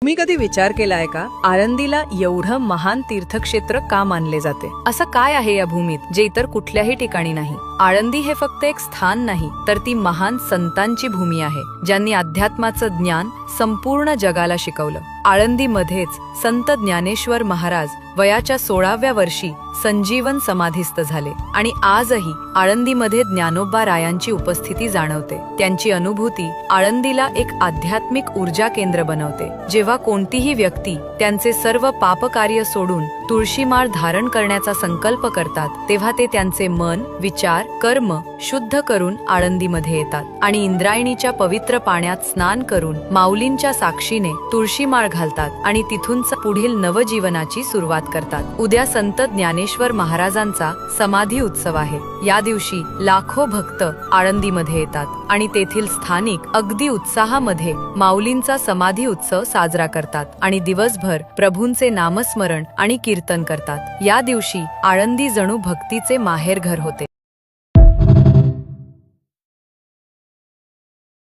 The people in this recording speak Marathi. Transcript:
तुम्ही कधी विचार केलाय का आळंदीला एवढं महान तीर्थक्षेत्र का मानले जाते? असं काय आहे या भूमीत जे इतर कुठल्याही ठिकाणी नाही? आळंदी हे फक्त एक स्थान नाही, तर ती महान संतांची भूमी आहे ज्यांनी अध्यात्माचं ज्ञान संपूर्ण जगाला शिकवलं. आळंदीमध्येच संत ज्ञानेश्वर महाराज वयाच्या 16व्या वर्षी संजीवन समाधीस्थ झाले आणि आजही आळंदीमध्ये ज्ञानोबा रायांची उपस्थिती जाणवते. त्यांची अनुभूती आळंदीला एक आध्यात्मिक ऊर्जा केंद्र बनवते. जेव्हा कोणतीही व्यक्ती त्यांचे सर्व पापकार्य सोडून तुळशीमाळ धारण करण्याचा संकल्प करतात, तेव्हा ते त्यांचे मन, विचार, कर्म शुद्ध करून आळंदीमध्ये येतात आणि इंद्रायणीच्या पवित्र पाण्यात स्नान करून माऊलींच्या साक्षीने तुळशीमाळ घालतात आणि तिथूनच पुढील नवजीवनाची सुरुवात करतात. उद्या संत ज्ञानेश्वर महाराजांचा समाधी उत्सव आहे. या दिवशी लाखो भक्त आळंदीमध्ये येतात आणि तेथील स्थानिक अगदी उत्साहामध्ये माऊलींचा समाधी उत्सव साजरा करतात आणि दिवसभर प्रभूंचे नामस्मरण आणि कीर्तन करतात. या दिवशी आळंदी जणू भक्तीचे माहेरघर होते.